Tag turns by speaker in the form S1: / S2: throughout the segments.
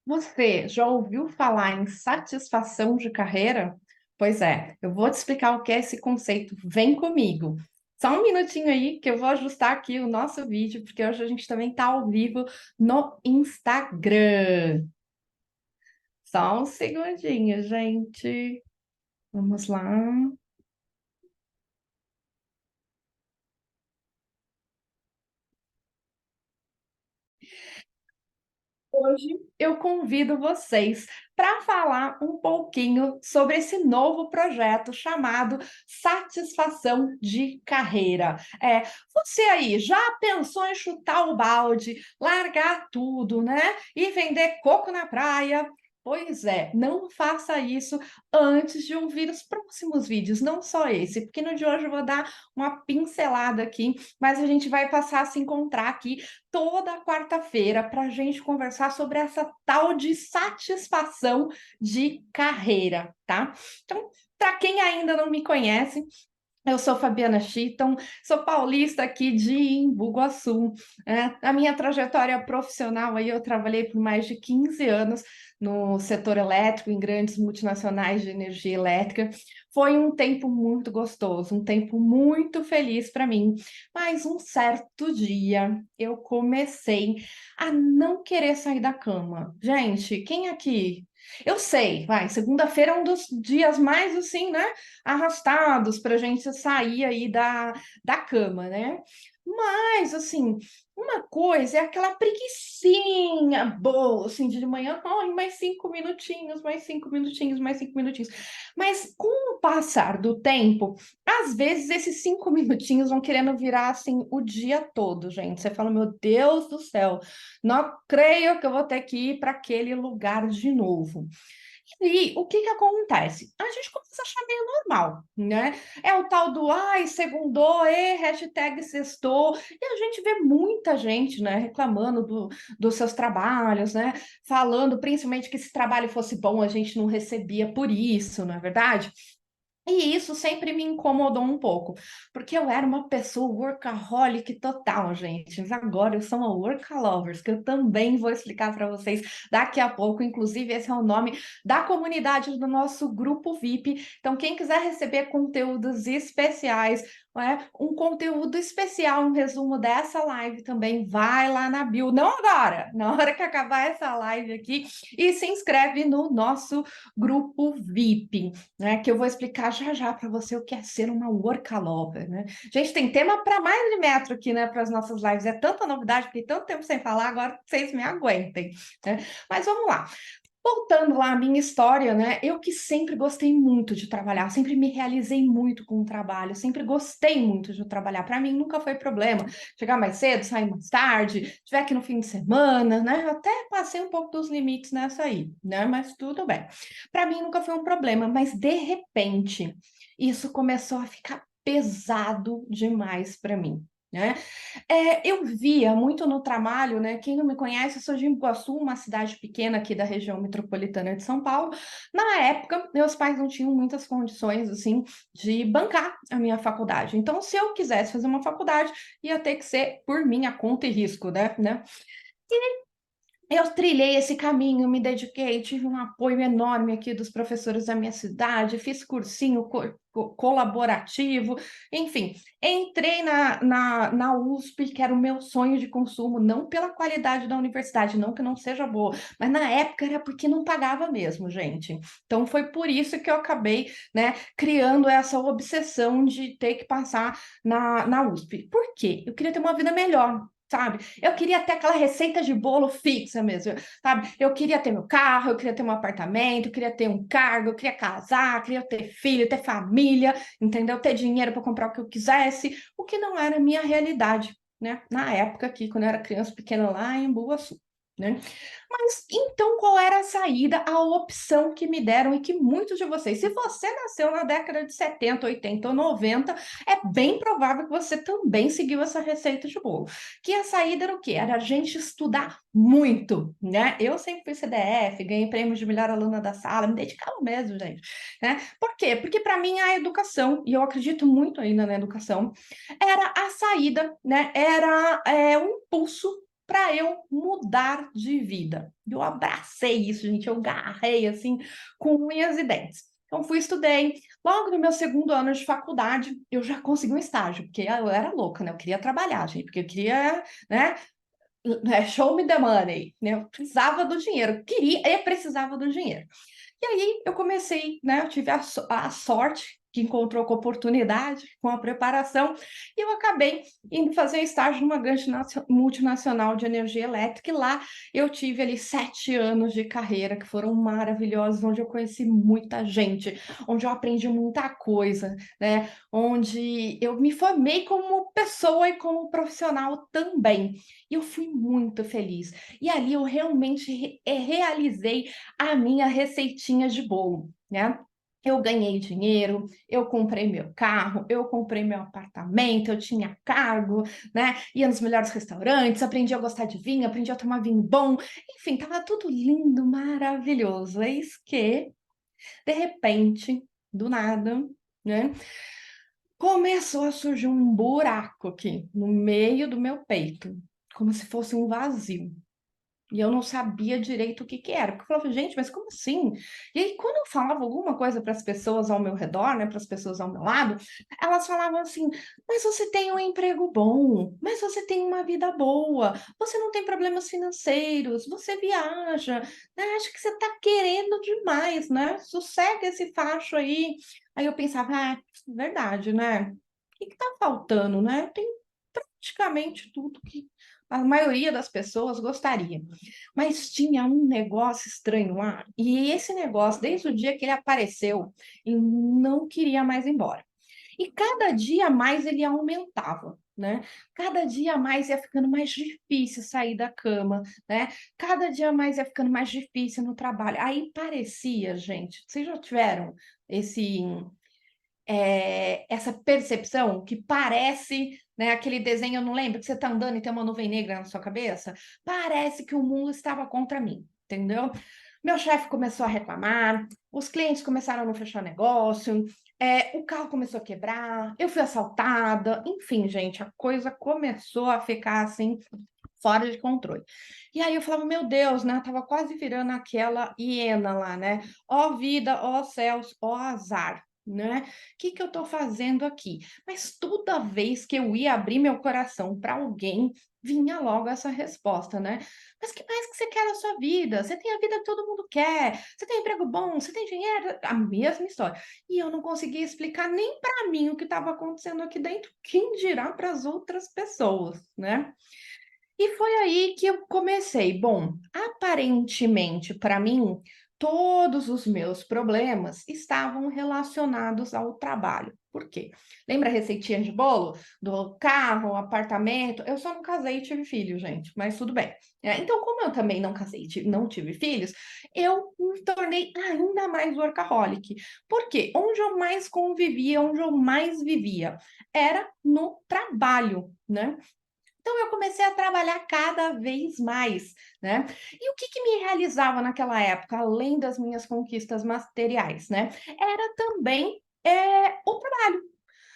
S1: Você já ouviu falar em satisfação de carreira? Pois é, eu vou te explicar o que é esse conceito. Vem comigo. Só um minutinho aí que eu vou ajustar aqui o nosso vídeo, porque hoje a gente também está ao vivo no Instagram. Só um segundinho, gente. Vamos lá. Hoje eu convido vocês para falar um pouquinho sobre esse novo projeto chamado Satisfação de Carreira. Você aí já pensou em chutar o balde, largar tudo, né? E vender coco na praia? Pois é, não faça isso antes de ouvir os próximos vídeos, não só esse, porque no de hoje eu vou dar uma pincelada aqui, mas a gente vai passar a se encontrar aqui toda quarta-feira para a gente conversar sobre essa tal de satisfação de carreira, tá? Então, para quem ainda não me conhece, eu sou Fabiana Chitton, sou paulista aqui de Embu Guaçu. A minha trajetória profissional aí, eu trabalhei por mais de 15 anos no setor elétrico, em grandes multinacionais de energia elétrica. Foi um tempo muito gostoso, um tempo muito feliz para mim. Mas um certo dia eu comecei a não querer sair da cama. Gente, quem aqui? Eu sei, vai, segunda-feira é um dos dias mais assim, né? Arrastados para a gente sair aí da cama, né? Mas, assim, uma coisa é aquela preguicinha boa, assim, de manhã, ai, mais 5 minutinhos, mais 5 minutinhos, mais 5 minutinhos. Mas com o passar do tempo, às vezes esses 5 minutinhos vão querendo virar, assim, o dia todo, gente. Você fala, meu Deus do céu, não creio que eu vou ter que ir para aquele lugar de novo. E o que que acontece? A gente começa a achar meio normal, né? É o tal do, ai, segundou, hashtag sextou, e a gente vê muita gente, né, reclamando dos seus trabalhos, né? Falando principalmente que se trabalho fosse bom, a gente não recebia por isso, não é verdade? E isso sempre me incomodou um pouco, porque eu era uma pessoa workaholic total, gente. Mas agora eu sou uma workalovers, que eu também vou explicar para vocês daqui a pouco. Inclusive, esse é o nome da comunidade do nosso grupo VIP. Então, quem quiser receber conteúdos especiais, um conteúdo especial, um resumo dessa live também, vai lá na bio. Não agora, na hora que acabar essa live aqui, e se inscreve no nosso grupo VIP, né? Que eu vou explicar já já para você o que é ser uma workaholic, né? Gente, tem tema para mais de metro aqui, né? Para as nossas lives. É tanta novidade, fiquei tanto tempo sem falar, agora vocês me aguentem, né? Mas vamos lá. Voltando lá à minha história, né? Eu que sempre gostei muito de trabalhar, sempre me realizei muito com o trabalho, sempre gostei muito de trabalhar. Para mim nunca foi problema chegar mais cedo, sair mais tarde, tiver aqui no fim de semana, né? Eu até passei um pouco dos limites nessa aí, né? Mas tudo bem. Para mim nunca foi um problema, mas de repente isso começou a ficar pesado demais para mim. Né? Eu via muito no trabalho, né? Quem não me conhece, eu sou de Iguaçu, uma cidade pequena aqui da região metropolitana de São Paulo. Na época, meus pais não tinham muitas condições, assim, de bancar a minha faculdade. Então, se eu quisesse fazer uma faculdade, ia ter que ser por minha conta e risco, né? Eu trilhei esse caminho, me dediquei, tive um apoio enorme aqui dos professores da minha cidade, fiz cursinho colaborativo, enfim, entrei na USP, que era o meu sonho de consumo, não pela qualidade da universidade, não que não seja boa, mas na época era porque não pagava mesmo, gente. Então foi por isso que eu acabei, né, criando essa obsessão de ter que passar na USP. Por quê? Eu queria ter uma vida melhor. Sabe? Eu queria ter aquela receita de bolo fixa mesmo, sabe? Eu queria ter meu carro, eu queria ter um apartamento, eu queria ter um cargo, eu queria casar, eu queria ter filho, ter família, entendeu? Ter dinheiro para comprar o que eu quisesse, o que não era a minha realidade, né? Na época aqui, quando eu era criança pequena lá em Boaçu, né? Mas então qual era a saída, a opção que me deram e que muitos de vocês, se você nasceu na década de 70, 80 ou 90, é bem provável que você também seguiu essa receita de bolo. Que a saída era o quê? Era a gente estudar muito, né? Eu sempre fui CDF, ganhei prêmio de melhor aluna da sala, me dedicava mesmo, gente, né? Por quê? Porque para mim a educação, e eu acredito muito ainda na educação, era a saída, né? Era um impulso para eu mudar de vida. Eu abracei isso, gente, eu agarrei assim com unhas e dentes. Então fui estudei. Logo no meu segundo ano de faculdade, eu já consegui um estágio, porque eu era louca, né? Eu queria trabalhar, gente, porque eu queria, né? Show me the money, né? Eu precisava do dinheiro, queria e precisava do dinheiro. E aí eu comecei, né? Eu tive a sorte que encontrou com oportunidade, com a preparação, e eu acabei indo fazer estágio numa grande multinacional de energia elétrica, e lá eu tive ali 7 anos de carreira que foram maravilhosos, onde eu conheci muita gente, onde eu aprendi muita coisa, né? Onde eu me formei como pessoa e como profissional também. E eu fui muito feliz. E ali eu realmente realizei a minha receitinha de bolo, né? Eu ganhei dinheiro, eu comprei meu carro, eu comprei meu apartamento, eu tinha cargo, né? Ia nos melhores restaurantes, aprendi a gostar de vinho, aprendi a tomar vinho bom, enfim, tava tudo lindo, maravilhoso. Eis que, de repente, do nada, né? Começou a surgir um buraco aqui no meio do meu peito, como se fosse um vazio. E eu não sabia direito o que que era, porque eu falava, gente, mas como assim? E aí, quando eu falava alguma coisa para as pessoas ao meu redor, né, para as pessoas ao meu lado, elas falavam assim: mas você tem um emprego bom, mas você tem uma vida boa, você não tem problemas financeiros, você viaja, né? Acho que você está querendo demais, né? Sossega esse facho aí. Aí eu pensava, ah, verdade, né? O que que tá faltando, né? Tem praticamente tudo que a maioria das pessoas gostaria. Mas tinha um negócio estranho lá, e esse negócio, desde o dia que ele apareceu, e não queria mais ir embora. E cada dia mais ele aumentava, né? Cada dia mais ia ficando mais difícil sair da cama, né? Cada dia mais ia ficando mais difícil no trabalho. Aí parecia, gente, vocês já tiveram esse essa percepção que parece, né, aquele desenho, eu não lembro, que você está andando e tem uma nuvem negra na sua cabeça, parece que o mundo estava contra mim, entendeu? Meu chefe começou a reclamar, os clientes começaram a não fechar negócio, o carro começou a quebrar, eu fui assaltada, enfim, gente, a coisa começou a ficar assim fora de controle. E aí eu falava, meu Deus, né? Tava quase virando aquela hiena lá, né? Ó vida, ó céus, ó azar, né? O que que eu tô fazendo aqui? Mas toda vez que eu ia abrir meu coração para alguém, vinha logo essa resposta, né? Mas que mais que você quer na sua vida? Você tem a vida que todo mundo quer, você tem emprego bom, você tem dinheiro, a mesma história. E eu não conseguia explicar nem para mim o que estava acontecendo aqui dentro, quem dirá para as outras pessoas, né? E foi aí que eu comecei. Bom, aparentemente, para mim, todos os meus problemas estavam relacionados ao trabalho. Por quê? Lembra a receitinha de bolo? Do carro, apartamento? Eu só não casei e tive filho, gente, mas tudo bem. Então, como eu também não casei e não tive filhos, eu me tornei ainda mais workaholic. Por quê? Onde eu mais convivia, onde eu mais vivia, era no trabalho, né? Então eu comecei a trabalhar cada vez mais, né? E o que que me realizava naquela época, além das minhas conquistas materiais, né? Era também o trabalho.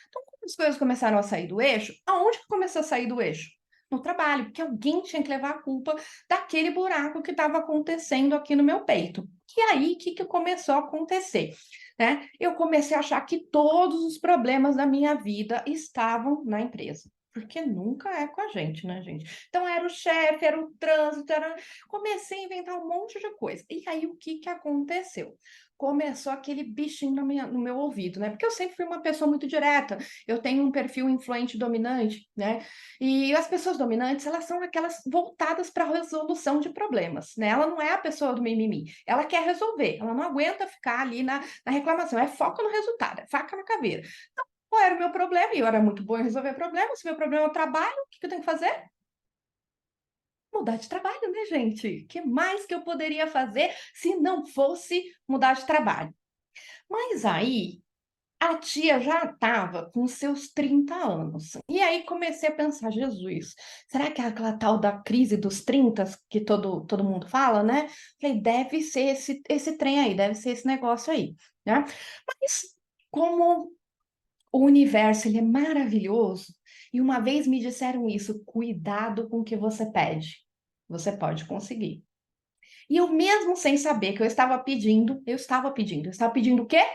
S1: Então, quando as coisas começaram a sair do eixo, aonde que começou a sair do eixo? No trabalho, porque alguém tinha que levar a culpa daquele buraco que estava acontecendo aqui no meu peito. E aí, o que que começou a acontecer? Né? Eu comecei a achar que todos os problemas da minha vida estavam na empresa. Porque nunca é com a gente, né, gente? Então, era o chefe, era o trânsito, era... Comecei a inventar um monte de coisa. E aí, o que que aconteceu? Começou aquele bichinho no meu ouvido, né? Porque eu sempre fui uma pessoa muito direta, eu tenho um perfil influente dominante, né? E as pessoas dominantes, elas são aquelas voltadas para a resolução de problemas, né? Ela não é a pessoa do mimimi, ela quer resolver, ela não aguenta ficar ali na reclamação, é foco no resultado, é faca na caveira. Então, qual era o meu problema? E eu era muito boa em resolver problemas, se meu problema é o trabalho, o que que eu tenho que fazer? Mudar de trabalho, né, gente? O que mais que eu poderia fazer se não fosse mudar de trabalho? Mas aí a tia já estava com seus 30 anos. E aí comecei a pensar, Jesus, será que é aquela tal da crise dos 30 que todo mundo fala, né? Falei, deve ser esse trem aí, deve ser esse negócio aí, né? Mas como o universo ele é maravilhoso, E uma vez me disseram isso: cuidado com o que você pede. Você pode conseguir. E eu mesmo sem saber que eu estava pedindo o quê?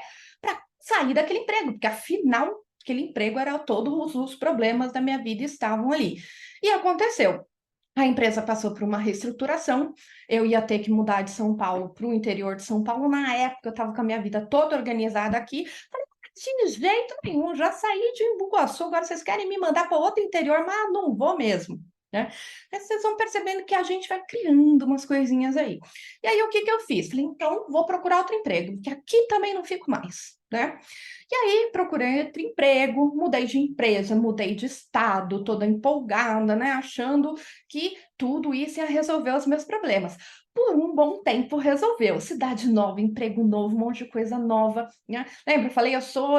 S1: Para sair daquele emprego, porque afinal aquele emprego era todos os problemas da minha vida estavam ali. E aconteceu. A empresa passou por uma reestruturação, eu ia ter que mudar de São Paulo para o interior de São Paulo. Na época, eu estava com a minha vida toda organizada aqui. Falei, de jeito nenhum, já saí de Embu-Guaçu, agora vocês querem me mandar para outro interior, mas não vou mesmo, né? Aí vocês vão percebendo que a gente vai criando umas coisinhas aí. E aí, o que que eu fiz? Falei, então, vou procurar outro emprego, porque aqui também não fico mais, né? E aí, procurei outro emprego, mudei de empresa, mudei de estado, toda empolgada, né? Achando que tudo isso ia resolver os meus problemas. Por um bom tempo resolveu. Cidade nova, emprego novo, um monte de coisa nova, né? Lembra, eu falei, eu sou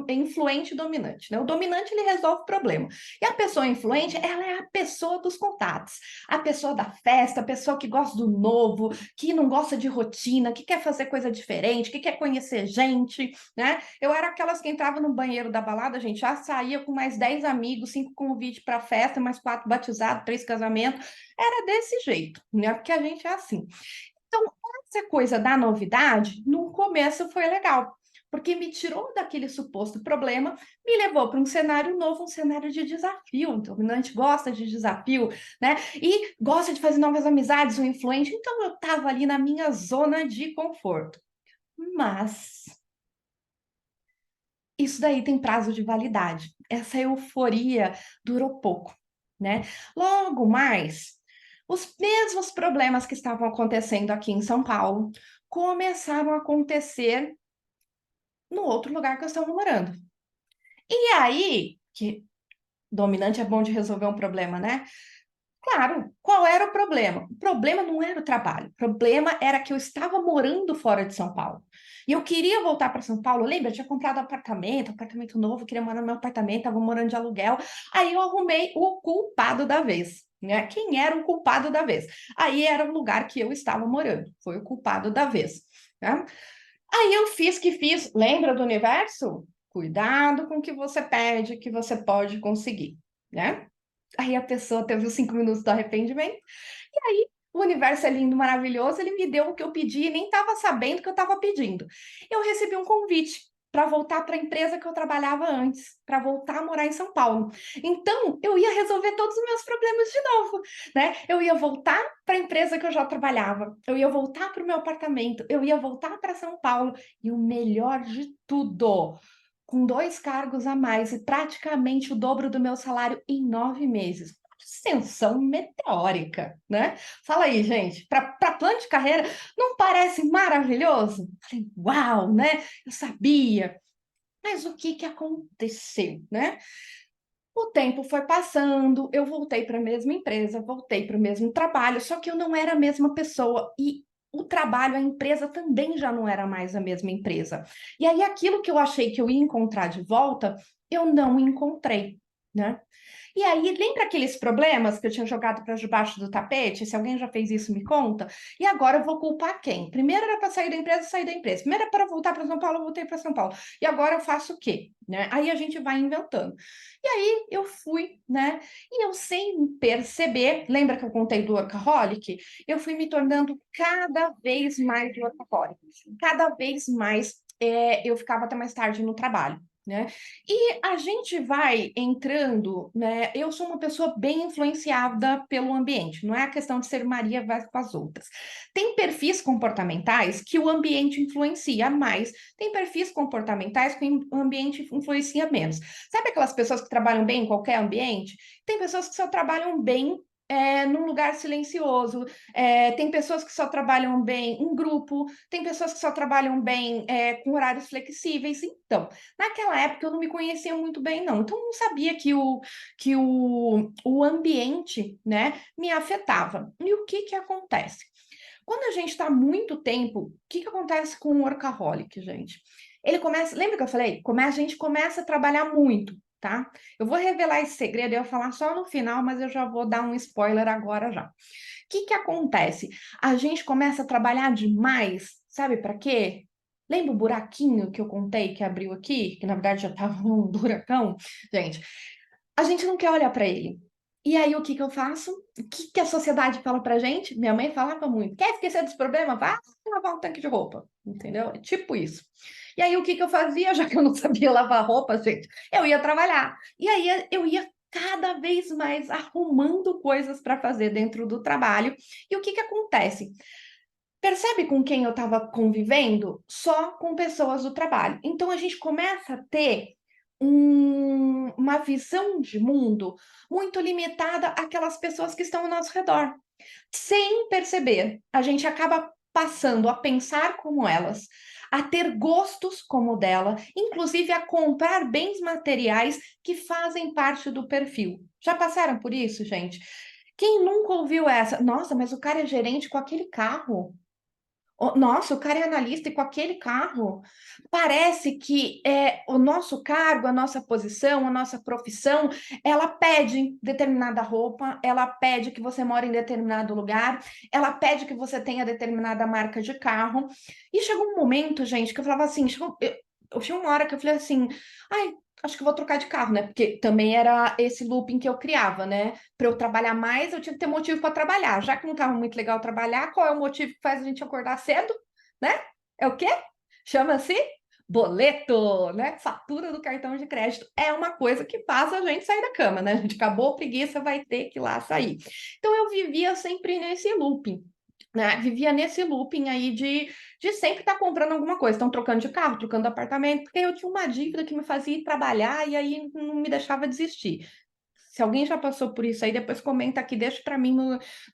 S1: influente e dominante, né? O dominante, ele resolve o problema. E a pessoa influente, ela é a pessoa dos contatos. A pessoa da festa, a pessoa que gosta do novo, que não gosta de rotina, que quer fazer coisa diferente, que quer conhecer gente, né? Eu era aquelas que entrava no banheiro da balada, gente, já saía com mais 10 amigos, 5 convites para festa, mais 4 batizados, 3 casamentos. Era desse jeito, né? Porque a gente é assim. Então, essa coisa da novidade, no começo foi legal, porque me tirou daquele suposto problema, me levou para um cenário novo, um cenário de desafio. Então, a gente gosta de desafio, né? E gosta de fazer novas amizades, um influente. Então, eu estava ali na minha zona de conforto. Mas isso daí tem prazo de validade. Essa euforia durou pouco, né? Logo mais, os mesmos problemas que estavam acontecendo aqui em São Paulo começaram a acontecer no outro lugar que eu estava morando. E aí, que dominante é bom de resolver um problema, né? Claro, qual era o problema? O problema não era o trabalho, o problema era que eu estava morando fora de São Paulo. E eu queria voltar para São Paulo, lembra? Eu tinha comprado apartamento novo, queria morar no meu apartamento, estava morando de aluguel. Aí eu arrumei o culpado da vez, né? Quem era o culpado da vez? Aí era o lugar que eu estava morando, foi o culpado da vez, né? Aí eu fiz que fiz, lembra do universo? Cuidado com o que você pede, que você pode conseguir, né? Aí a pessoa teve os 5 minutos do arrependimento. E aí o universo é lindo, maravilhoso. Ele me deu o que eu pedi e nem estava sabendo que eu estava pedindo. Eu recebi um convite para voltar para a empresa que eu trabalhava antes, para voltar a morar em São Paulo. Então, eu ia resolver todos os meus problemas de novo, né? Eu ia voltar para a empresa que eu já trabalhava, eu ia voltar para o meu apartamento, eu ia voltar para São Paulo. E o melhor de tudo, com 2 cargos a mais e praticamente o dobro do meu salário em 9 meses. Ascensão meteórica, né? Fala aí, gente, para plano de carreira, não parece maravilhoso? Falei, uau, né? Eu sabia. Mas o que que aconteceu, né? O tempo foi passando, eu voltei para a mesma empresa, voltei para o mesmo trabalho, só que eu não era a mesma pessoa e o trabalho, a empresa também já não era mais a mesma empresa. E aí aquilo que eu achei que eu ia encontrar de volta, eu não encontrei, né? E aí, lembra aqueles problemas que eu tinha jogado para debaixo do tapete? Se alguém já fez isso, me conta. E agora eu vou culpar quem? Primeiro era para sair da empresa, sair da empresa. Primeiro era para voltar para São Paulo, eu voltei para São Paulo. E agora eu faço o quê? Né? Aí a gente vai inventando. E aí eu fui, né? E eu sem perceber, lembra que eu contei do workaholic? Eu fui me tornando cada vez mais workaholic. Cada vez mais eu ficava até mais tarde no trabalho. Né? E a gente vai entrando, né? Eu sou uma pessoa bem influenciada pelo ambiente, não é a questão de ser Maria vai com as outras. Tem perfis comportamentais que o ambiente influencia mais, tem perfis comportamentais que o ambiente influencia menos. Sabe aquelas pessoas que trabalham bem em qualquer ambiente? Tem pessoas que só trabalham bem num lugar silencioso, tem pessoas que só trabalham bem em grupo, tem pessoas que só trabalham bem com horários flexíveis. Então, naquela época eu não me conhecia muito bem, não. Então, eu não sabia que o ambiente, né, me afetava. E o que que acontece? Quando a gente está muito tempo, o que que acontece com o workaholic, gente? Ele começa, lembra que eu falei? A gente começa a trabalhar muito, tá? Eu vou revelar esse segredo, eu vou falar só no final, mas eu já vou dar um spoiler agora já. O que que acontece? A gente começa a trabalhar demais, sabe para quê? Lembra o buraquinho que eu contei que abriu aqui? Que na verdade já estava um buracão? Gente, a gente não quer olhar para ele. E aí, o que que eu faço? O que que a sociedade fala pra gente? Minha mãe falava muito: quer esquecer dos problemas? Vai lavar um tanque de roupa, entendeu? É tipo isso. E aí, o que que eu fazia, já que eu não sabia lavar roupa, gente? Eu ia trabalhar. E aí, eu ia cada vez mais arrumando coisas para fazer dentro do trabalho. E o que que acontece? Percebe com quem eu estava convivendo? Só com pessoas do trabalho. Então a gente começa a ter uma visão de mundo muito limitada àquelas pessoas que estão ao nosso redor. Sem perceber, a gente acaba passando a pensar como elas, a ter gostos como o dela, inclusive a comprar bens materiais que fazem parte do perfil. Já passaram por isso, gente? Quem nunca ouviu essa? Nossa, mas o cara é gerente com aquele carro. Nossa, o cara é analista e com aquele carro. Parece que o nosso cargo, a nossa posição, a nossa profissão, ela pede determinada roupa, ela pede que você mora em determinado lugar, ela pede que você tenha determinada marca de carro. E chegou um momento, gente, que eu falava assim, eu tinha uma hora que eu falei assim, ai, acho que eu vou trocar de carro, né? Porque também era esse looping que eu criava, né? Para eu trabalhar mais, eu tinha que ter motivo para trabalhar. Já que não estava muito legal trabalhar, qual é o motivo que faz a gente acordar cedo, né? É o quê? Chama-se boleto, né? Fatura do cartão de crédito. É uma coisa que faz a gente sair da cama, né? A gente acabou a preguiça, vai ter que ir lá sair. Então eu vivia sempre nesse looping. Né? Vivia nesse looping aí de sempre estar comprando alguma coisa. Então, trocando de carro, trocando de apartamento, porque eu tinha uma dívida que me fazia ir trabalhar e aí não me deixava desistir. Se alguém já passou por isso aí, depois comenta aqui, deixa para mim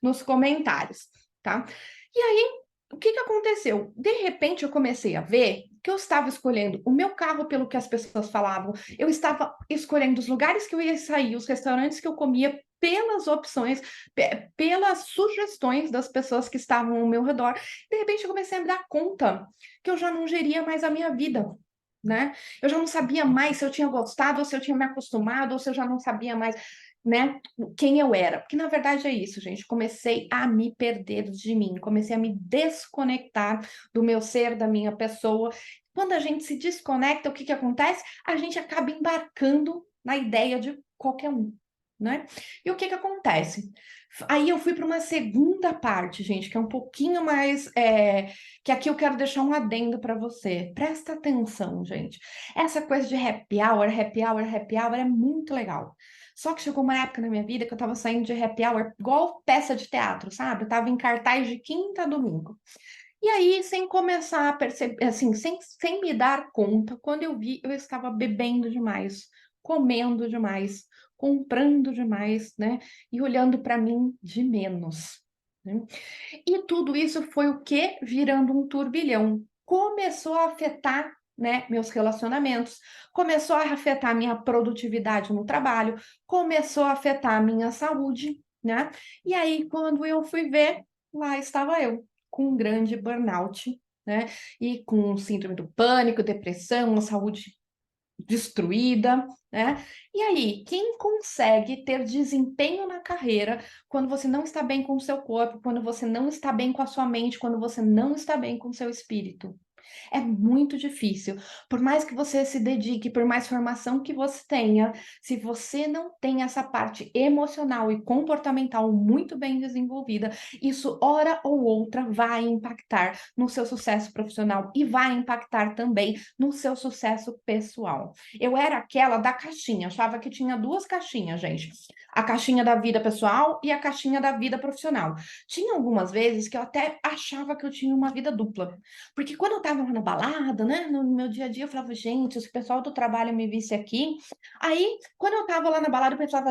S1: nos comentários, tá? E aí, o que que aconteceu? De repente, eu comecei a ver que eu estava escolhendo o meu carro pelo que as pessoas falavam, eu estava escolhendo os lugares que eu ia sair, os restaurantes que eu comia, pelas opções, pelas sugestões das pessoas que estavam ao meu redor. De repente, eu comecei a me dar conta que eu já não geria mais a minha vida. Né? Eu já não sabia mais se eu tinha gostado, ou se eu tinha me acostumado, ou se eu já não sabia mais, né, quem eu era. Porque na verdade é isso, gente. Comecei a me perder de mim, comecei a me desconectar do meu ser, da minha pessoa. Quando a gente se desconecta, o que que acontece? A gente acaba embarcando na ideia de qualquer um, né? E o que que acontece? Aí eu fui para uma segunda parte, gente, que é um pouquinho mais, que aqui eu quero deixar um adendo para você. Presta atenção, gente. Essa coisa de happy hour, happy hour, happy hour é muito legal. Só que chegou uma época na minha vida que eu tava saindo de happy hour igual peça de teatro, sabe? Eu tava em cartaz de quinta a domingo. E aí, sem começar a perceber, assim, sem me dar conta, quando eu vi, eu estava bebendo demais, comendo demais, comprando demais, né? E olhando para mim de menos, né? E tudo isso foi o quê? Virando um turbilhão. Começou a afetar, né, meus relacionamentos, começou a afetar minha produtividade no trabalho, começou a afetar a minha saúde, né? E aí, quando eu fui ver, lá estava eu, com um grande burnout, né? E com síndrome do pânico, depressão, uma saúde destruída, né? E aí, quem consegue ter desempenho na carreira quando você não está bem com o seu corpo, quando você não está bem com a sua mente, quando você não está bem com o seu espírito? É muito difícil. Por mais que você se dedique, por mais formação que você tenha, se você não tem essa parte emocional e comportamental muito bem desenvolvida, isso, hora ou outra, vai impactar no seu sucesso profissional e vai impactar também no seu sucesso pessoal. Eu era aquela da caixinha, achava que tinha duas caixinhas, gente. A caixinha da vida pessoal e a caixinha da vida profissional. Tinha algumas vezes que eu até achava que eu tinha uma vida dupla. Porque quando eu estava lá na balada, né, no meu dia a dia, eu falava, gente, se o pessoal do trabalho me visse aqui. Aí, quando eu estava lá na balada, eu pensava,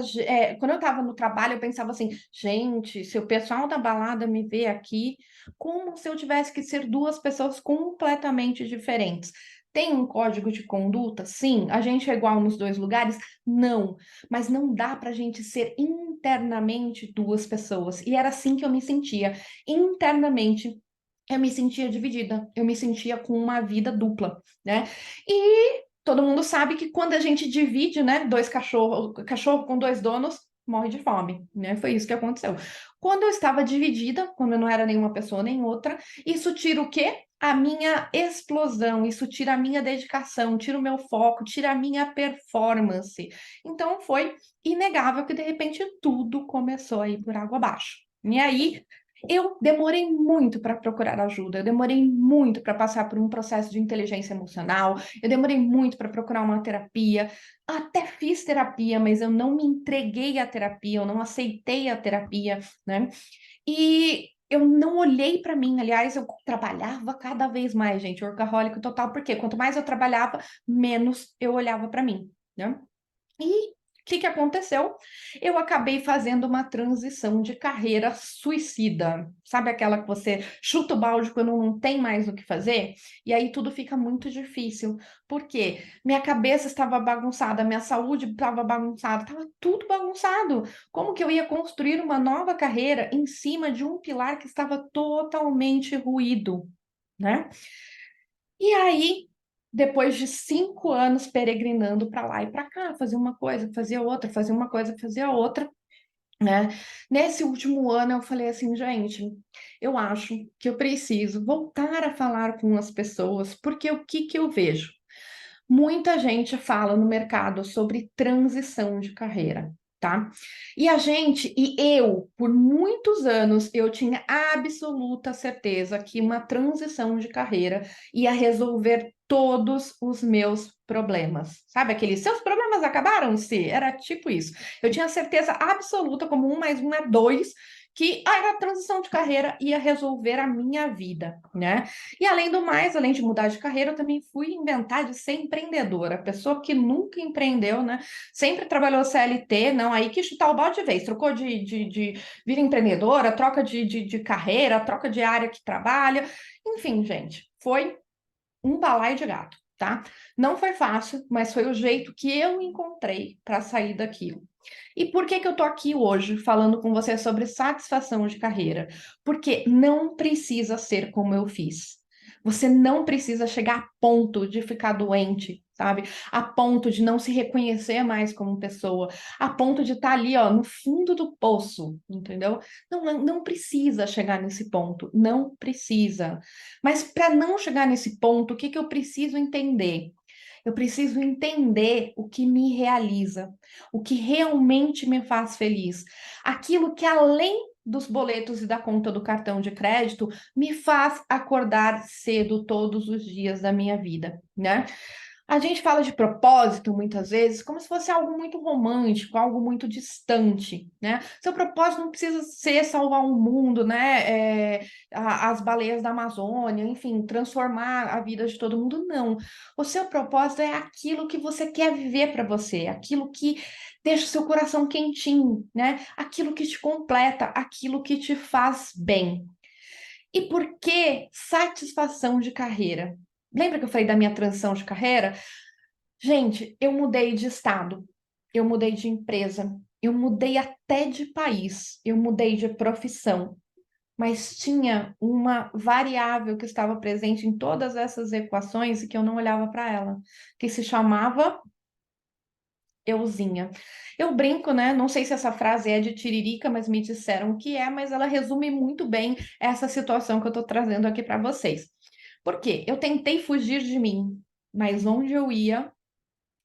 S1: quando eu estava no trabalho, eu pensava assim, gente, se o pessoal da balada me vê aqui, como se eu tivesse que ser duas pessoas completamente diferentes. Tem um código de conduta? Sim. A gente é igual nos dois lugares? Não. Mas não dá para a gente ser internamente duas pessoas. E era assim que eu me sentia. Internamente, eu me sentia dividida, eu me sentia com uma vida dupla, né? E todo mundo sabe que quando a gente divide, né, dois cachorro com dois donos, morre de fome, né? Foi isso que aconteceu. Quando eu estava dividida, quando eu não era nenhuma pessoa nem outra, isso tira o quê? A minha explosão, isso tira a minha dedicação, tira o meu foco, tira a minha performance. Então foi inegável que de repente tudo começou a ir por água abaixo. E aí eu demorei muito para procurar ajuda, eu demorei muito para passar por um processo de inteligência emocional, eu demorei muito para procurar uma terapia, até fiz terapia, mas eu não me entreguei à terapia, eu não aceitei a terapia, né? E eu não olhei para mim, aliás, eu trabalhava cada vez mais, gente, workaholic total, porque quanto mais eu trabalhava, menos eu olhava para mim, né? E o que que aconteceu? Eu acabei fazendo uma transição de carreira suicida. Sabe aquela que você chuta o balde quando não tem mais o que fazer? E aí tudo fica muito difícil. Por quê? Minha cabeça estava bagunçada, minha saúde estava bagunçada, estava tudo bagunçado. Como que eu ia construir uma nova carreira em cima de um pilar que estava totalmente ruído, né? E aí, depois de 5 anos peregrinando para lá e para cá, fazia uma coisa, fazia outra, fazia uma coisa, fazia outra, né? Nesse último ano eu falei assim, gente, eu acho que eu preciso voltar a falar com as pessoas, porque o que que eu vejo? Muita gente fala no mercado sobre transição de carreira, tá? E eu, por muitos anos, eu tinha absoluta certeza que uma transição de carreira ia resolver todos os meus problemas. Sabe aqueles seus problemas acabaram-se? Era tipo isso. Eu tinha certeza absoluta, como 1 mais 1 é 2, que a transição de carreira ia resolver a minha vida, né? E além do mais, além de mudar de carreira, eu também fui inventar de ser empreendedora. A pessoa que nunca empreendeu, né? Sempre trabalhou CLT, não, aí que chutar o balde de vez. Trocou de vir empreendedora, troca de carreira, troca de área que trabalha. Enfim, gente, foi um balaio de gato, tá? Não foi fácil, mas foi o jeito que eu encontrei para sair daquilo. E por que que eu tô aqui hoje falando com você sobre satisfação de carreira? Porque não precisa ser como eu fiz. Você não precisa chegar a ponto de ficar doente, sabe? A ponto de não se reconhecer mais como pessoa, a ponto de estar ali, ó, no fundo do poço, entendeu? Não precisa chegar nesse ponto, não precisa. Mas para não chegar nesse ponto, o que que eu preciso entender? Eu preciso entender o que me realiza, o que realmente me faz feliz, aquilo que além dos boletos e da conta do cartão de crédito me faz acordar cedo todos os dias da minha vida, né? A gente fala de propósito muitas vezes como se fosse algo muito romântico, algo muito distante, né? Seu propósito não precisa ser salvar o mundo, né? As baleias da Amazônia, enfim, transformar a vida de todo mundo, não. O seu propósito é aquilo que você quer viver para você, aquilo que deixa o seu coração quentinho, né? Aquilo que te completa, aquilo que te faz bem. E por que satisfação de carreira? Lembra que eu falei da minha transição de carreira? Gente, eu mudei de estado, eu mudei de empresa, eu mudei até de país, eu mudei de profissão, mas tinha uma variável que estava presente em todas essas equações e que eu não olhava para ela, que se chamava euzinha. Eu brinco, né? Não sei se essa frase é de Tiririca, mas me disseram que é, mas ela resume muito bem essa situação que eu estou trazendo aqui para vocês. Por quê? Eu tentei fugir de mim, mas onde eu ia,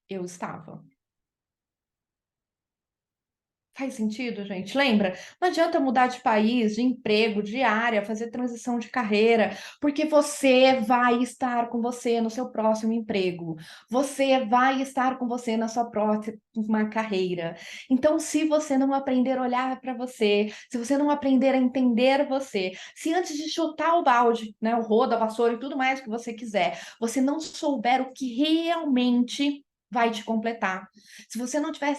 S1: eu estava. Faz sentido, gente? Lembra? Não adianta mudar de país, de emprego, de área, fazer transição de carreira, porque você vai estar com você no seu próximo emprego. Você vai estar com você na sua próxima carreira. Então, se você não aprender a olhar para você, se você não aprender a entender você, se antes de chutar o balde, né, o rodo, a vassoura e tudo mais que você quiser, você não souber o que realmente vai te completar. Se você não tiver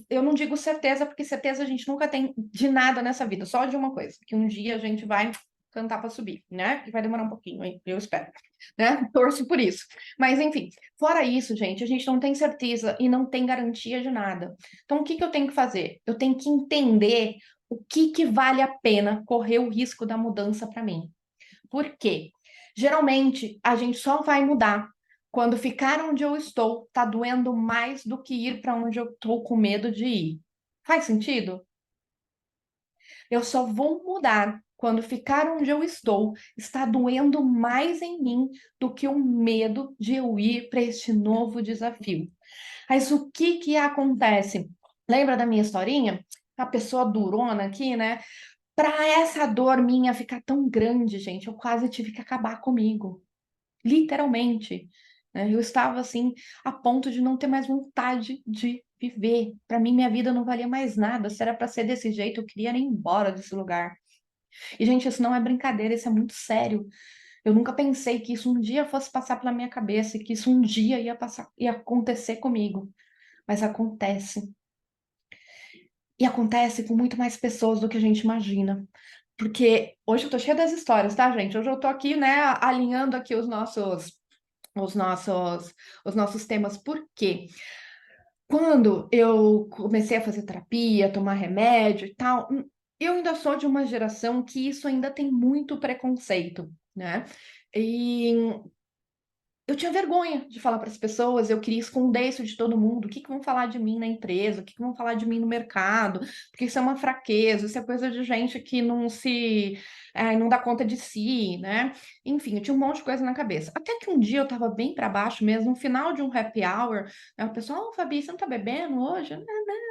S1: eu não digo certeza, porque certeza a gente nunca tem de nada nessa vida, só de uma coisa, que um dia a gente vai cantar para subir, né? Que vai demorar um pouquinho, hein? Eu espero, né? Torço por isso. Mas enfim, fora isso, gente, a gente não tem certeza e não tem garantia de nada. Então, o que que eu tenho que fazer? Eu tenho que entender o que que vale a pena correr o risco da mudança para mim. Por quê? Geralmente, a gente só vai mudar quando ficar onde eu estou tá doendo mais do que ir para onde eu estou com medo de ir. Faz sentido? Eu só vou mudar quando ficar onde eu estou está doendo mais em mim do que o medo de eu ir para este novo desafio. Mas o que que acontece? Lembra da minha historinha? A pessoa durona aqui, né? Para essa dor minha ficar tão grande, gente, eu quase tive que acabar comigo, literalmente, né? Eu estava assim a ponto de não ter mais vontade de viver. Para mim, minha vida não valia mais nada. Se era para ser desse jeito, eu queria ir embora desse lugar. E, gente, isso não é brincadeira, isso é muito sério. Eu nunca pensei que isso um dia fosse passar pela minha cabeça e que isso um dia ia passar, ia acontecer comigo. Mas acontece. E acontece com muito mais pessoas do que a gente imagina. Porque hoje eu tô cheia das histórias, tá, gente? Hoje eu tô aqui, né, alinhando aqui os nossos, os nossos temas. Por quê? Quando eu comecei a fazer terapia, tomar remédio e tal, eu ainda sou de uma geração que isso ainda tem muito preconceito, né? E eu tinha vergonha de falar para as pessoas, eu queria esconder isso de todo mundo. O que que vão falar de mim na empresa? O que que vão falar de mim no mercado? Porque isso é uma fraqueza, isso é coisa de gente que não dá conta de si, né? Enfim, eu tinha um monte de coisa na cabeça. Até que um dia eu estava bem para baixo mesmo, no final de um happy hour, né, o pessoal, Fabi, você não tá bebendo hoje? Não, não,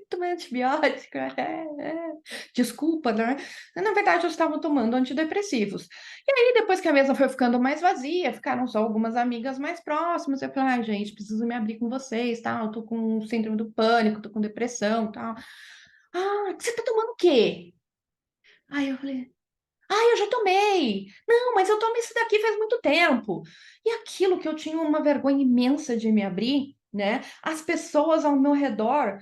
S1: tomei antibiótico. Desculpa, né? Na verdade, eu estava tomando antidepressivos. E aí, depois que a mesa foi ficando mais vazia, ficaram só algumas amigas mais próximas. Eu falei, ai, gente, preciso me abrir com vocês, tal. Eu tô com síndrome do pânico, tô com depressão, tal. Ah, você tá tomando o quê? Aí eu falei, ah, eu já tomei. Não, mas eu tomo isso daqui faz muito tempo. E aquilo que eu tinha uma vergonha imensa de me abrir, né? As pessoas ao meu redor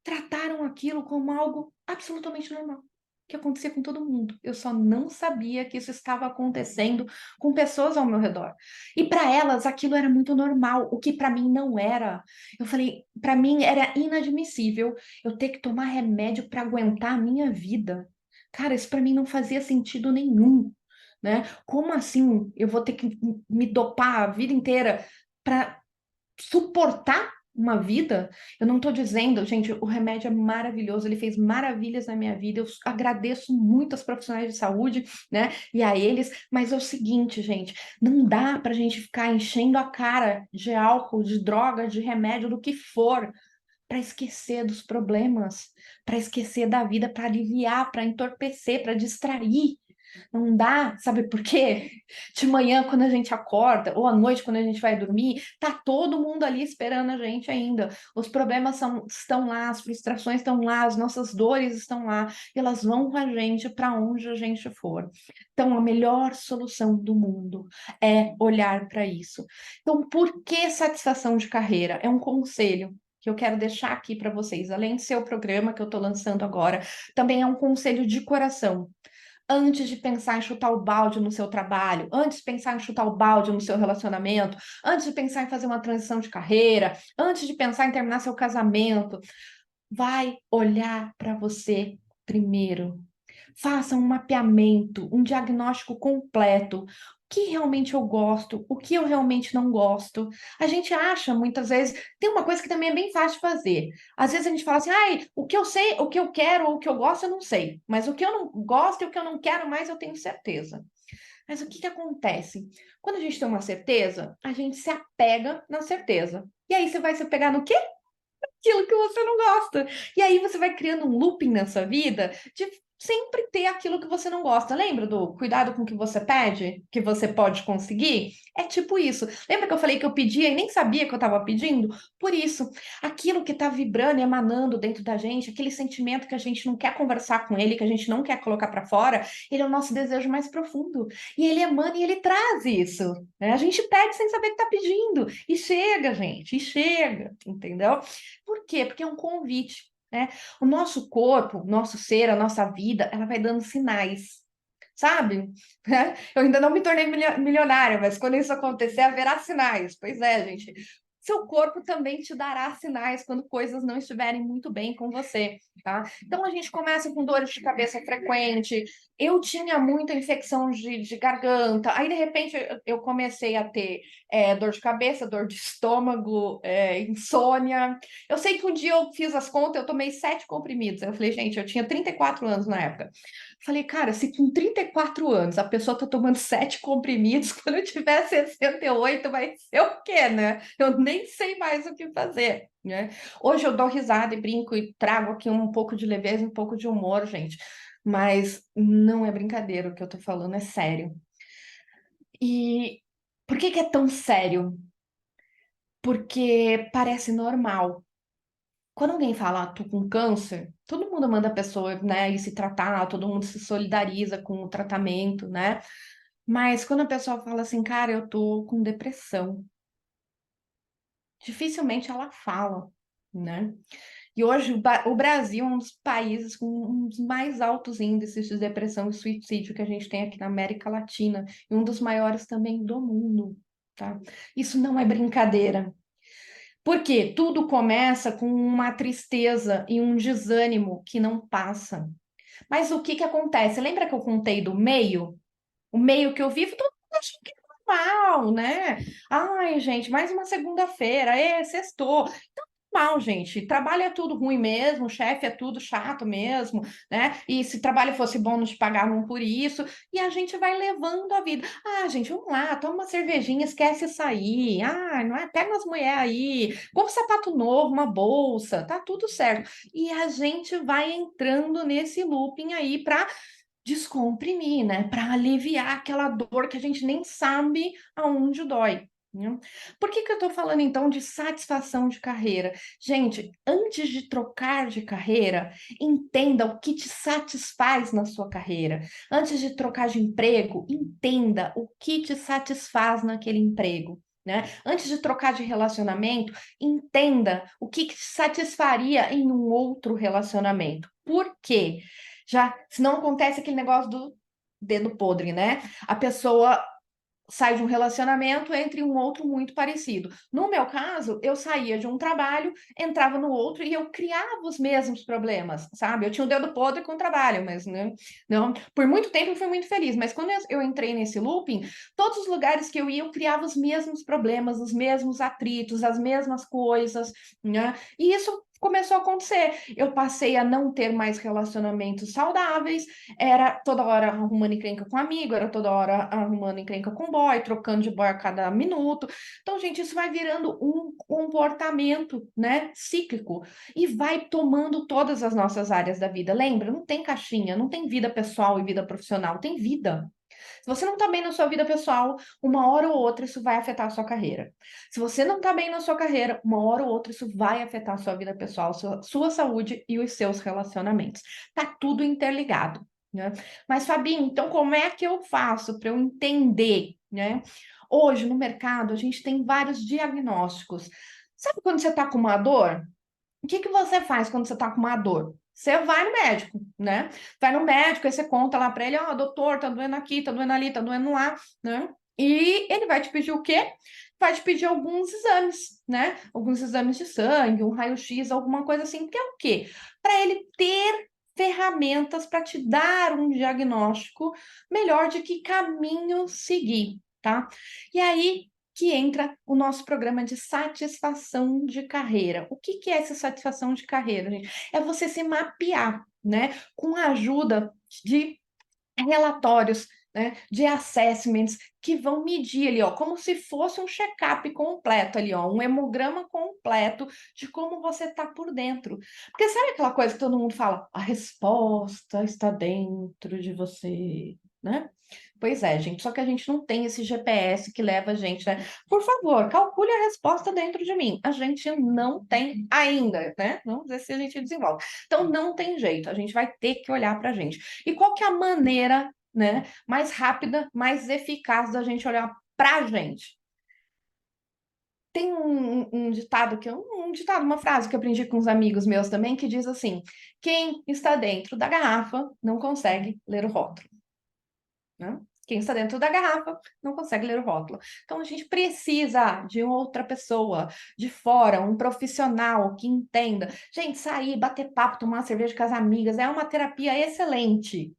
S1: trataram aquilo como algo absolutamente normal, que acontecia com todo mundo. Eu só não sabia que isso estava acontecendo com pessoas ao meu redor. E para elas aquilo era muito normal, o que para mim não era. Eu falei, para mim era inadmissível eu ter que tomar remédio para aguentar a minha vida. Cara, isso para mim não fazia sentido nenhum, né? Como assim eu vou ter que me dopar a vida inteira para suportar uma vida? Eu não estou dizendo, gente, o remédio é maravilhoso, ele fez maravilhas na minha vida. Eu agradeço muito aos profissionais de saúde, né? E a eles, mas é o seguinte, gente, não dá para a gente ficar enchendo a cara de álcool, de droga, de remédio, do que for para esquecer dos problemas, para esquecer da vida, para aliviar, para entorpecer, para distrair. Não dá, sabe por quê? De manhã, quando a gente acorda, ou à noite, quando a gente vai dormir, tá todo mundo ali esperando a gente ainda. Os problemas estão lá, as frustrações estão lá, as nossas dores estão lá, e elas vão com a gente para onde a gente for. Então, a melhor solução do mundo é olhar para isso. Então, por que satisfação de carreira? É um conselho que eu quero deixar aqui para vocês, além de ser o programa que eu estou lançando agora, também é um conselho de coração. Antes de pensar em chutar o balde no seu trabalho, antes de pensar em chutar o balde no seu relacionamento, antes de pensar em fazer uma transição de carreira, antes de pensar em terminar seu casamento, vai olhar para você primeiro. Faça um mapeamento, um diagnóstico completo. O que realmente eu gosto, o que eu realmente não gosto. A gente acha, muitas vezes, tem uma coisa que também é bem fácil de fazer. Às vezes a gente fala assim, ai, o que eu sei, o que eu quero, ou o que eu gosto, eu não sei. Mas o que eu não gosto e o que eu não quero mais, eu tenho certeza. Mas o que que acontece? Quando a gente tem uma certeza, a gente se apega na certeza. E aí você vai se apegar no quê? Aquilo que você não gosta. E aí você vai criando um looping na sua vida de sempre ter aquilo que você não gosta. Lembra do cuidado com o que você pede, que você pode conseguir? É tipo isso. Lembra que eu falei que eu pedia e nem sabia que eu estava pedindo? Por isso, aquilo que está vibrando e emanando dentro da gente, aquele sentimento que a gente não quer conversar com ele, que a gente não quer colocar para fora, ele é o nosso desejo mais profundo. E ele emana e ele traz isso, né? A gente pede sem saber que está pedindo. E chega, gente, e chega, entendeu? Por quê? Porque é um convite, né? O nosso corpo, o nosso ser, a nossa vida, ela vai dando sinais, sabe? Eu ainda não me tornei milionária, mas quando isso acontecer, haverá sinais. Pois é, gente. seu corpo também te dará sinais quando coisas não estiverem muito bem com você, tá? Então a gente começa com dores de cabeça frequente. Eu tinha muita infecção de garganta, aí de repente eu comecei a ter dor de cabeça, dor de estômago, insônia. Eu sei que um dia eu fiz as contas, eu tomei 7 comprimidos. Eu falei, gente, eu tinha 34 anos na época. Falei, cara, se com 34 anos a pessoa tá tomando 7 comprimidos, quando eu tiver 68 vai ser o quê, né? Eu nem sei mais o que fazer, né? Hoje eu dou risada e brinco e trago aqui um pouco de leveza, um pouco de humor, gente. Mas não é brincadeira, o que eu tô falando é sério. E por que que é tão sério? Porque parece normal. Quando alguém fala, tô com câncer, todo mundo manda a pessoa, né, ir se tratar, todo mundo se solidariza com o tratamento, né? Mas quando a pessoa fala assim, cara, eu tô com depressão, dificilmente ela fala, né? E hoje o Brasil é um dos países com um dos mais altos índices de depressão e suicídio que a gente tem aqui na América Latina, e um dos maiores também do mundo, tá? Isso não é brincadeira. Porque tudo começa com uma tristeza e um desânimo que não passa. Mas o que que acontece? Lembra que eu contei do meio? O meio que eu vivo, todo mundo acha que é normal, né? Ai, gente, mais uma segunda-feira, sextou. Então, normal, gente. Trabalho é tudo ruim mesmo, chefe é tudo chato mesmo, né? E se trabalho fosse bom, não te pagavam por isso. E a gente vai levando a vida. Ah, gente, vamos lá, toma uma cervejinha, esquece sair. Ah, não é? Pega umas mulheres aí, compra um sapato novo, uma bolsa, tá tudo certo. E a gente vai entrando nesse looping aí para descomprimir, né? Para aliviar aquela dor que a gente nem sabe aonde dói. Né? Por que que eu estou falando então de satisfação de carreira? Gente, antes de trocar de carreira, entenda o que te satisfaz na sua carreira. Antes de trocar de emprego, entenda o que te satisfaz naquele emprego. Né? Antes de trocar de relacionamento, entenda o que te satisfaria em um outro relacionamento. Por quê? Já, se não acontece aquele negócio do dedo podre, né? A pessoa sai de um relacionamento entre um outro muito parecido. No meu caso, eu saía de um trabalho, entrava no outro e eu criava os mesmos problemas, sabe? Eu tinha o dedo podre com o trabalho, mas né, não, por muito tempo eu fui muito feliz, mas quando eu entrei nesse looping, todos os lugares que eu ia, eu criava os mesmos problemas, os mesmos atritos, as mesmas coisas, né? E isso começou a acontecer. Eu passei a não ter mais relacionamentos saudáveis, era toda hora arrumando encrenca com amigo, era toda hora arrumando encrenca com boy, trocando de boy a cada minuto. Então, gente, isso vai virando um comportamento, né, cíclico e vai tomando todas as nossas áreas da vida. Lembra? Não tem caixinha, não tem vida pessoal e vida profissional, tem vida. Se você não está bem na sua vida pessoal, uma hora ou outra isso vai afetar a sua carreira. Se você não está bem na sua carreira, uma hora ou outra isso vai afetar a sua vida pessoal, sua saúde e os seus relacionamentos. Tá tudo interligado, né? Mas, Fabinho, então como é que eu faço para eu entender, né? Hoje no mercado a gente tem vários diagnósticos. Sabe quando você está com uma dor? O que que você faz quando você está com uma dor? Você vai no médico, né? Vai no médico, aí você conta lá para ele, ó, doutor, tá doendo aqui, tá doendo ali, tá doendo lá, né? E ele vai te pedir o quê? Vai te pedir alguns exames, né? Alguns exames de sangue, um raio-x, alguma coisa assim, que é o quê? Para ele ter ferramentas para te dar um diagnóstico melhor de que caminho seguir, tá? E aí que entra o nosso programa de satisfação de carreira. O que que é essa satisfação de carreira, gente? É você se mapear, né? Com a ajuda de relatórios, né? De assessments que vão medir ali, ó, como se fosse um check-up completo ali, ó, um hemograma completo de como você tá por dentro. Porque sabe aquela coisa que todo mundo fala? A resposta está dentro de você, né? Pois é, gente, só que a gente não tem esse GPS que leva a gente, né? Por favor, calcule a resposta dentro de mim. A gente não tem ainda, né? Vamos ver se a gente desenvolve. Então, não tem jeito, a gente vai ter que olhar para a gente. E qual que é a maneira, né, mais rápida, mais eficaz da gente olhar para a gente? Tem um ditado um ditado, uma frase que eu aprendi com uns amigos meus também, que diz assim: quem está dentro da garrafa não consegue ler o rótulo, né? Quem está dentro da garrafa não consegue ler o rótulo. Então, a gente precisa de outra pessoa de fora, um profissional que entenda. Gente, sair, bater papo, tomar uma cerveja com as amigas é uma terapia excelente,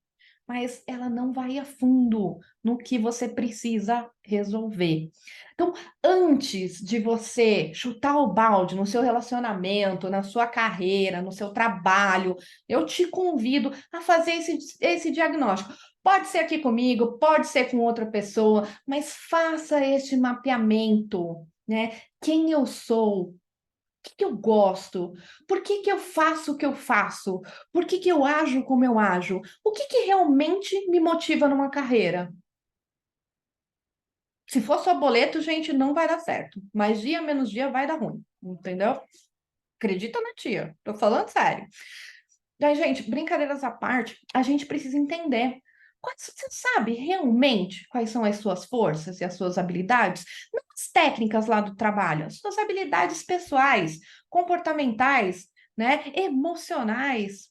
S1: mas ela não vai a fundo no que você precisa resolver. Então, antes de você chutar o balde no seu relacionamento, na sua carreira, no seu trabalho, eu te convido a fazer esse diagnóstico. Pode ser aqui comigo, pode ser com outra pessoa, mas faça esse mapeamento, né? Quem eu sou? Que eu gosto? Por que que eu faço o que eu faço? Por que que eu ajo como eu ajo? O que que realmente me motiva numa carreira? Se for só boleto, gente, não vai dar certo. Mais dia, menos dia, vai dar ruim, entendeu? Acredita na tia, tô falando sério. Daí, gente, brincadeiras à parte, a gente precisa entender. Você sabe realmente quais são as suas forças e as suas habilidades? Não as técnicas lá do trabalho, as suas habilidades pessoais, comportamentais, né? Emocionais.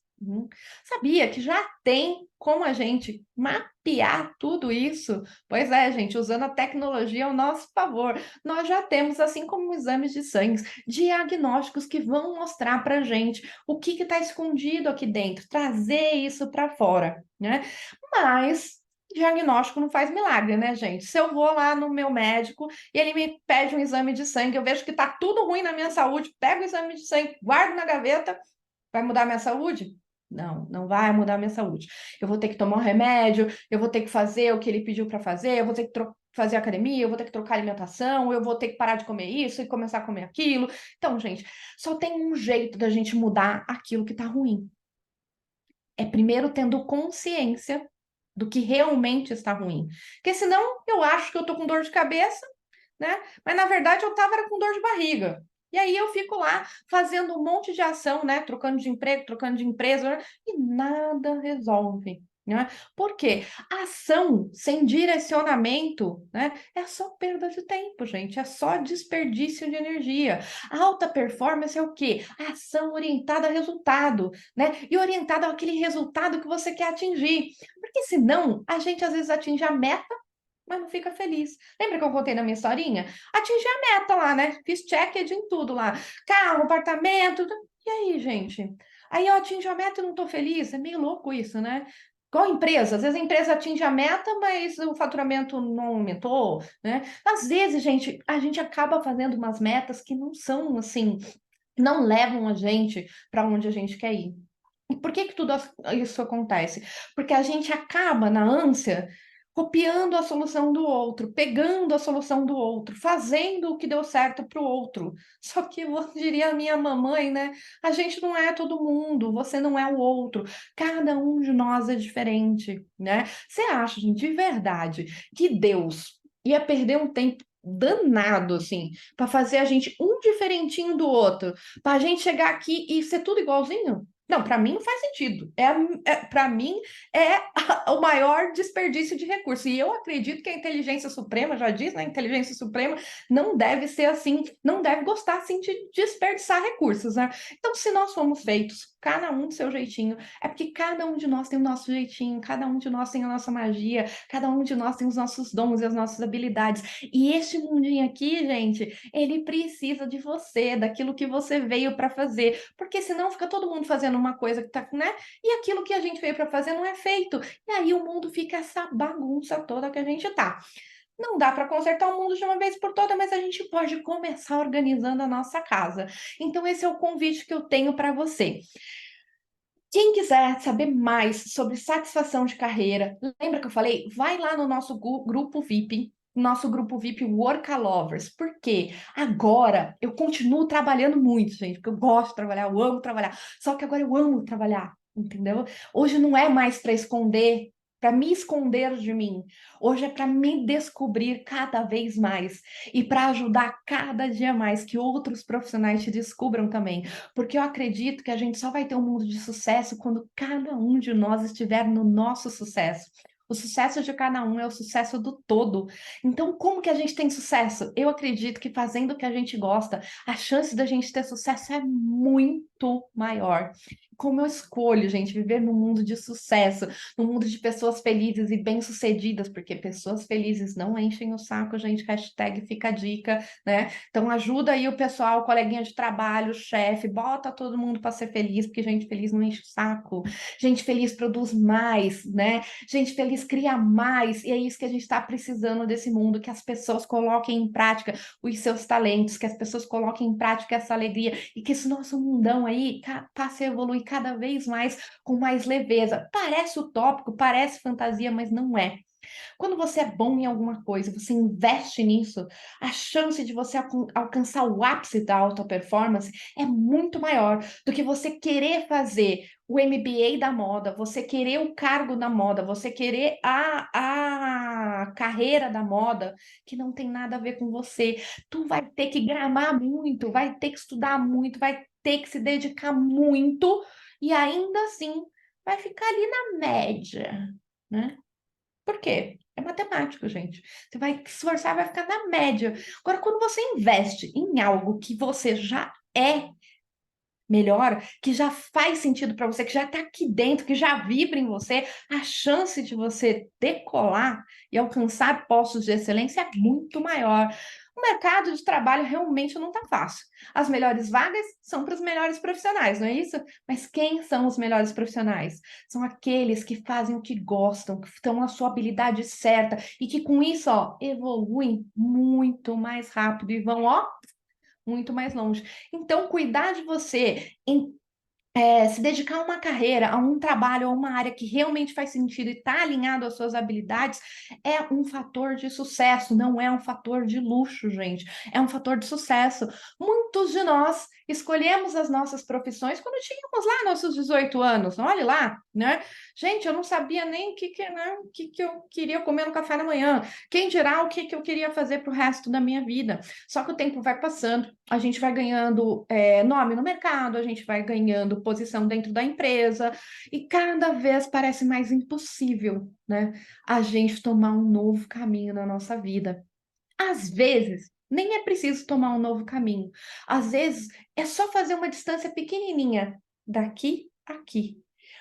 S1: Sabia que já tem como a gente mapear tudo isso? Pois é, gente, usando a tecnologia ao nosso favor. Nós já temos, assim como exames de sangue, diagnósticos que vão mostrar para gente o que está escondido aqui dentro, trazer isso para fora, né? Mas diagnóstico não faz milagre, né, gente? Se eu vou lá no meu médico e ele me pede um exame de sangue, eu vejo que está tudo ruim na minha saúde, pego o exame de sangue, guardo na gaveta, vai mudar a minha saúde? Não, não vai mudar a minha saúde. Eu vou ter que tomar um remédio, eu vou ter que fazer o que ele pediu para fazer, eu vou ter que fazer academia, eu vou ter que trocar alimentação, eu vou ter que parar de comer isso e começar a comer aquilo. Então, gente, só tem um jeito da gente mudar aquilo que tá ruim. É primeiro tendo consciência do que realmente está ruim. Porque senão eu acho que eu tô com dor de cabeça, né? Mas na verdade eu tava com dor de barriga. E aí eu fico lá fazendo um monte de ação, né? Trocando de emprego, trocando de empresa, né? E nada resolve. Né? Por quê? Ação sem direcionamento, né? É só perda de tempo, gente. É só desperdício de energia. Alta performance é o quê? Ação orientada a resultado, né? E orientada àquele resultado que você quer atingir. Porque senão a gente às vezes atinge a meta, mas não fica feliz. Lembra que eu contei na minha historinha? Atingi a meta lá, né? Fiz check em tudo lá. Carro, apartamento. E aí, gente? Aí eu atingi a meta e não tô feliz. É meio louco isso, né? Igual empresa. Às vezes a empresa atinge a meta, mas o faturamento não aumentou, né? Às vezes, gente, a gente acaba fazendo umas metas que não são assim, não levam a gente para onde a gente quer ir. E por que que tudo isso acontece? Porque a gente acaba, na ânsia, copiando a solução do outro, pegando a solução do outro, fazendo o que deu certo para o outro. Só que eu diria a minha mamãe, né? A gente não é todo mundo, você não é o outro. Cada um de nós é diferente, né? Você acha, gente, de verdade, que Deus ia perder um tempo danado assim para fazer a gente um diferentinho do outro, para a gente chegar aqui e ser tudo igualzinho? Não, para mim não faz sentido. Para mim é o maior desperdício de recursos. E eu acredito que a inteligência suprema, já diz, né? A inteligência suprema não deve ser assim, não deve gostar assim de desperdiçar recursos, né? Então, se nós somos feitos, cada um do seu jeitinho, é porque cada um de nós tem o nosso jeitinho, cada um de nós tem a nossa magia, cada um de nós tem os nossos dons e as nossas habilidades. E este mundinho aqui, gente, ele precisa de você, daquilo que você veio para fazer, porque senão fica todo mundo fazendo uma coisa que tá, né? E aquilo que a gente veio para fazer não é feito. E aí o mundo fica essa bagunça toda que a gente tá. Não dá para consertar o mundo de uma vez por todas, mas a gente pode começar organizando a nossa casa. Então esse é o convite que eu tenho para você. Quem quiser saber mais sobre satisfação de carreira, lembra que eu falei? Vai lá no nosso grupo VIP, nosso grupo VIP Workalovers. Por quê? Agora eu continuo trabalhando muito, gente, porque eu gosto de trabalhar, eu amo trabalhar. Só que agora eu amo trabalhar, entendeu? Hoje não é mais para esconder, para me esconder de mim. Hoje é para me descobrir cada vez mais e para ajudar cada dia mais que outros profissionais te descubram também. Porque eu acredito que a gente só vai ter um mundo de sucesso quando cada um de nós estiver no nosso sucesso. O sucesso de cada um é o sucesso do todo. Então, como que a gente tem sucesso? Eu acredito que fazendo o que a gente gosta, a chance da gente ter sucesso é muito maior. como eu escolho, gente, viver num mundo de sucesso, num mundo de pessoas felizes e bem-sucedidas, porque pessoas felizes não enchem o saco, gente, hashtag fica a dica, né? Então ajuda aí o pessoal, o coleguinha de trabalho, o chefe, bota todo mundo para ser feliz, porque gente feliz não enche o saco, gente feliz produz mais, né? Gente feliz cria mais, e é isso que a gente está precisando desse mundo, que as pessoas coloquem em prática os seus talentos, que as pessoas coloquem em prática essa alegria, e que esse nosso mundão aí passe a evoluir cada vez mais com mais leveza. Parece utópico, parece fantasia, mas não é. Quando você é bom em alguma coisa, você investe nisso, a chance de você alcançar o ápice da alta performance é muito maior do que você querer fazer o MBA da moda, você querer o cargo da moda, você querer a carreira da moda, que não tem nada a ver com você. Tu vai ter que gramar muito, vai ter que estudar muito, vai ter que se dedicar muito, e ainda assim vai ficar ali na média, né? Por quê? É matemático, gente. Você vai se esforçar, vai ficar na média. Agora, quando você investe em algo que você já é melhor, que já faz sentido para você, que já está aqui dentro, que já vibra em você, a chance de você decolar e alcançar postos de excelência é muito maior. O mercado de trabalho realmente não está fácil. As melhores vagas são para os melhores profissionais, não é isso? Mas quem são os melhores profissionais? São aqueles que fazem o que gostam, que estão a sua habilidade certa e que com isso, ó, evoluem muito mais rápido e vão, ó, muito mais longe. Então, cuidar de você se dedicar a uma carreira, a um trabalho, a uma área que realmente faz sentido e está alinhado às suas habilidades, é um fator de sucesso, não é um fator de luxo, gente. É um fator de sucesso. Muitos de nós escolhemos as nossas profissões quando tínhamos lá nossos 18 anos. Olha lá, né? Gente, eu não sabia nem né, o que eu queria comer no café da manhã. Quem dirá o que eu queria fazer para o resto da minha vida. Só que o tempo vai passando, a gente vai ganhando nome no mercado, a gente vai ganhando posição dentro da empresa, e cada vez parece mais impossível, né, a gente tomar um novo caminho na nossa vida. Às vezes, nem é preciso tomar um novo caminho. Às vezes, é só fazer uma distância pequenininha, daqui a aqui.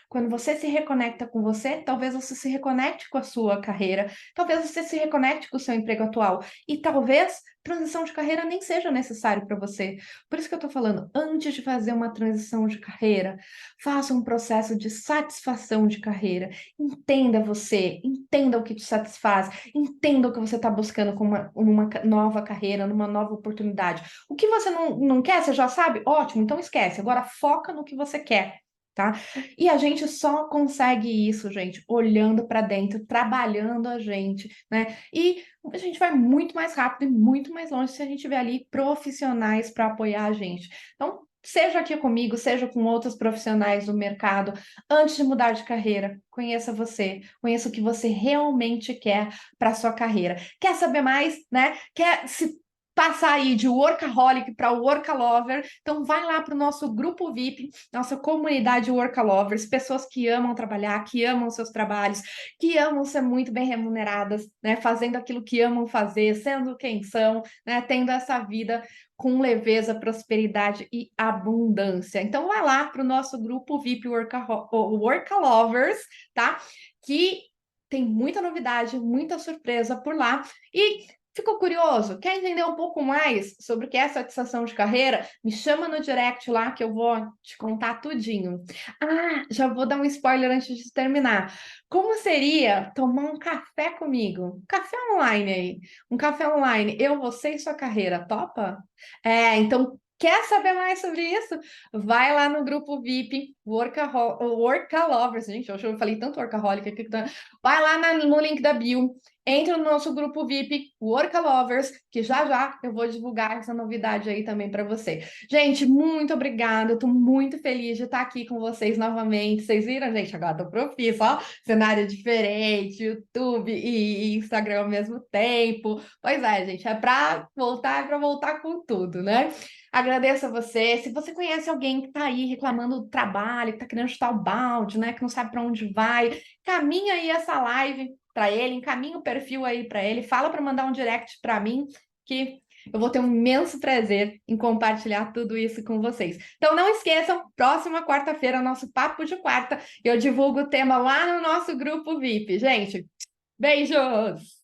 S1: Quando você se reconecta com você, talvez você se reconecte com a sua carreira, talvez você se reconecte com o seu emprego atual, e talvez transição de carreira nem seja necessário para você. Por isso que eu estou falando, antes de fazer uma transição de carreira, faça um processo de satisfação de carreira. Entenda você, entenda o que te satisfaz, entenda o que você está buscando com uma nova carreira, numa nova oportunidade. O que você não quer, você já sabe? Ótimo, então esquece. Agora foca no que você quer, tá? E a gente só consegue isso, gente, olhando para dentro, trabalhando a gente, né? E a gente vai muito mais rápido e muito mais longe se a gente tiver ali profissionais para apoiar a gente. Então, seja aqui comigo, seja com outros profissionais do mercado, antes de mudar de carreira, conheça você, conheça o que você realmente quer para sua carreira. Quer saber mais, né? Quer se passar aí de workaholic para workalover? Então vai lá para o nosso grupo VIP, nossa comunidade workalovers, pessoas que amam trabalhar, que amam seus trabalhos, que amam ser muito bem remuneradas, né? Fazendo aquilo que amam fazer, sendo quem são, né? Tendo essa vida com leveza, prosperidade e abundância. Então vai lá para o nosso grupo VIP Workalovers, tá? Que tem muita novidade, muita surpresa por lá. E ficou curioso? Quer entender um pouco mais sobre o que é satisfação de carreira? Me chama no direct lá que eu vou te contar tudinho. Ah, já vou dar um spoiler antes de terminar. Como seria tomar um café comigo? Café online aí. Um café online. Eu, você e sua carreira. Topa? Então, quer saber mais sobre isso? Vai lá no grupo VIP Workalovers. Gente, hoje eu falei tanto workaholic aqui. Vai lá no link da bio. Entra no nosso grupo VIP Workalovers, que já já eu vou divulgar essa novidade aí também para você. Gente, muito obrigada. Estou muito feliz de estar aqui com vocês novamente. Vocês viram, gente? Agora estou profissa, ó. Cenário diferente, YouTube e Instagram ao mesmo tempo. Pois é, gente, é para voltar com tudo, né? Agradeço a você. Se você conhece alguém que está aí reclamando do trabalho, que está querendo chutar o balde, né? Que não sabe para onde vai, caminha aí essa live para ele, encaminha o perfil aí para ele, fala para mandar um direct para mim que eu vou ter um imenso prazer em compartilhar tudo isso com vocês. Então não esqueçam, próxima quarta-feira, nosso Papo de Quarta, eu divulgo o tema lá no nosso grupo VIP. Gente, beijos!